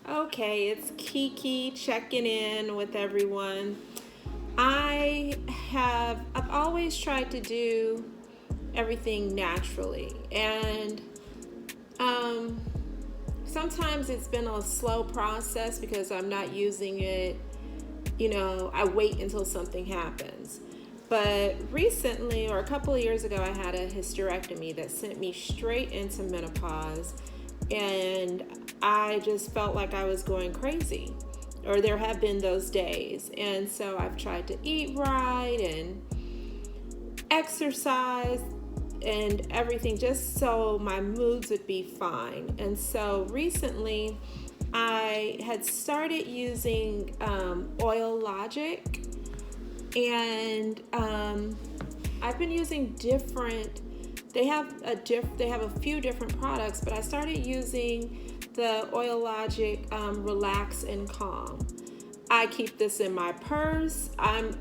Okay, it's Kiki checking in with everyone. I've always tried to do everything naturally, and um, sometimes it's been a slow process because I'm not using it. I wait until something happens. But recently, or a couple of years ago, I had a hysterectomy that sent me straight into menopause, and I just felt like I was going crazy. Or there have been those days. And so I've tried to eat right and exercise and everything just so my moods would be fine. And so recently, I had started using Oilogic, and I've been using different. They have a few different products, but I started using the Oilogic Relax and Calm. I keep this in my purse. I'm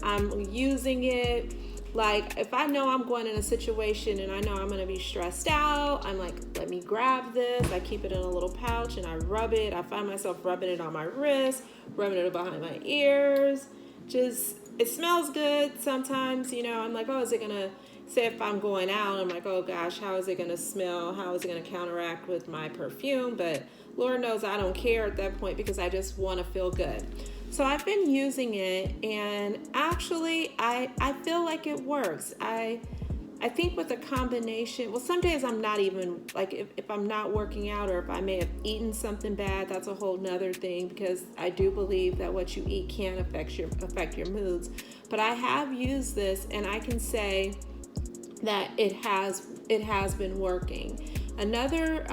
using it. Like, if I know I'm going in a situation and I know I'm going to be stressed out, I'm like, let me grab this. I keep it in a little pouch and I rub it. I find myself rubbing it on my wrist, rubbing it behind my ears. Just, it smells good sometimes. I'm like, oh, is it going to, say if I'm going out, I'm like, oh gosh, how is it going to smell? How is it going to counteract with my perfume? But Lord knows I don't care at that point because I just want to feel good. So I've been using it, and actually I feel like it works. I think with a combination, well, some days I'm not even, like, if I'm not working out or if I may have eaten something bad, that's a whole nother thing, because I do believe that what you eat can affect your moods. But I have used this, and I can say that it has been working. Another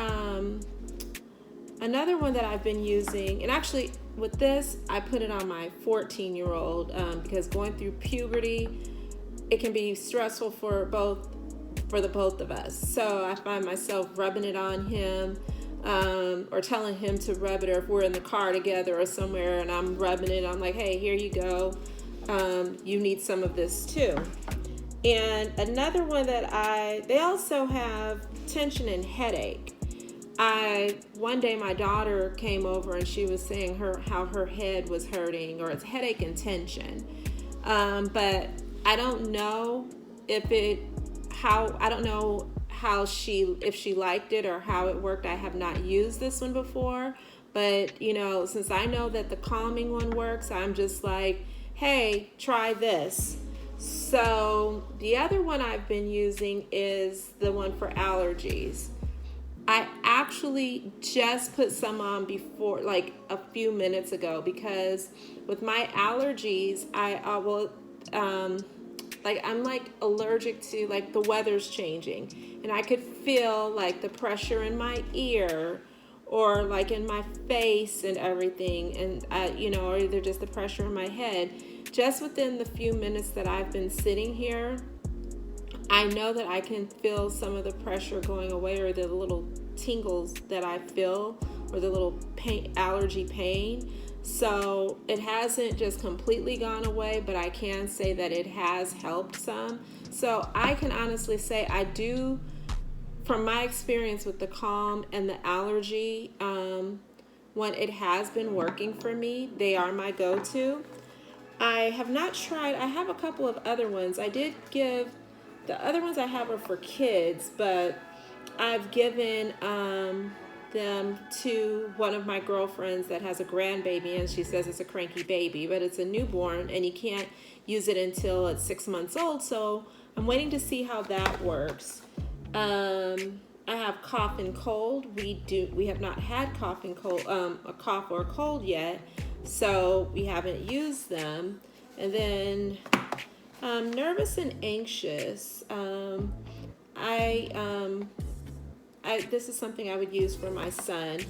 one that I've been using, and actually with this, I put it on my 14-year-old, because going through puberty, it can be stressful for the both of us. So I find myself rubbing it on him, or telling him to rub it, or if we're in the car together or somewhere and I'm rubbing it, I'm like, hey, here you go. You need some of this too. And another one they also have tension and headache. One day my daughter came over and she was saying how her head was hurting, or it's headache and tension. But I don't know I don't know how if she liked it or how it worked. I have not used this one before, but since I know that the calming one works, I'm just like, hey, try this. So the other one I've been using is the one for allergies. I actually just put some on before, like a few minutes ago, because with my allergies, I will, like, I'm like allergic to, like, the weather's changing, and I could feel like the pressure in my ear, or like in my face and everything, and or either just the pressure in my head. Just within the few minutes that I've been sitting here, I know that I can feel some of the pressure going away, or the little tingles that I feel, or the little allergy pain. So it hasn't just completely gone away, but I can say that it has helped some. So I can honestly say I do, from my experience with the calm and the allergy, when it has been working for me, they are my go-to. I have not tried, I have a couple of other ones. The other ones I have are for kids, but I've given them to one of my girlfriends that has a grandbaby, and she says it's a cranky baby, but it's a newborn, and you can't use it until it's 6 months old. So I'm waiting to see how that works. I have cough and cold. We have not had cough and cold, a cough or a cold yet, so we haven't used them. And then nervous and anxious. This is something I would use for my son,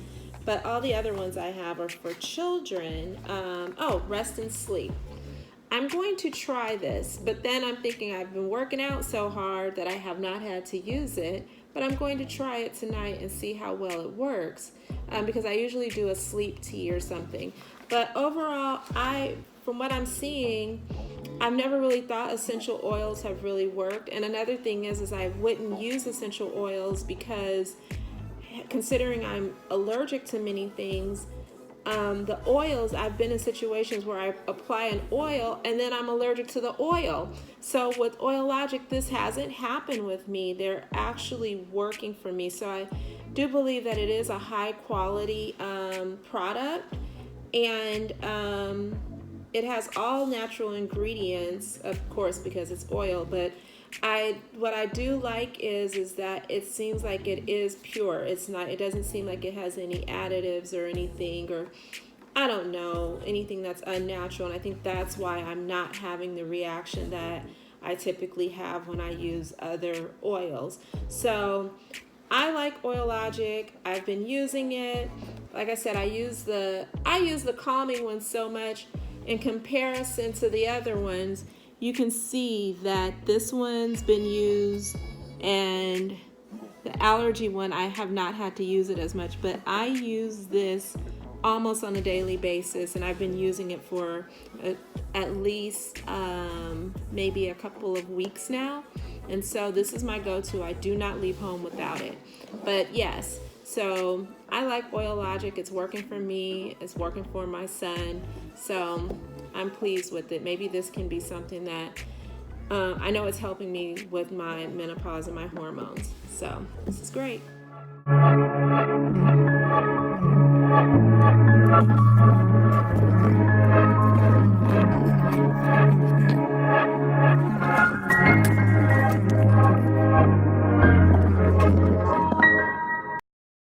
but all the other ones I have are for children. Rest and sleep. I'm going to try this, but then I'm thinking I've been working out so hard that I have not had to use it, but I'm going to try it tonight and see how well it works, because I usually do a sleep tea or something. But overall, from what I'm seeing, I've never really thought essential oils have really worked. And another thing is I wouldn't use essential oils because considering I'm allergic to many things, the oils, I've been in situations where I apply an oil and then I'm allergic to the oil. So with Oilogic, this hasn't happened with me. They're actually working for me. So I do believe that it is a high quality product, and it has all natural ingredients, of course, because it's oil. But what I do like is that it seems like it is pure. It doesn't seem like it has any additives or anything, or I don't know, anything that's unnatural. And I think that's why I'm not having the reaction that I typically have when I use other oils. So I like Oilogic. I've been using it. Like I said, I use the calming one so much. In comparison to the other ones, you can see that this one's been used, and the allergy one, I have not had to use it as much, but I use this almost on a daily basis, and I've been using it for at least maybe a couple of weeks now. And so this is my go-to. I do not leave home without it. But yes, so I like Oilogic. It's working for me. It's working for my son. So I'm pleased with it. Maybe this can be something that I know it's helping me with my menopause and my hormones. So this is great.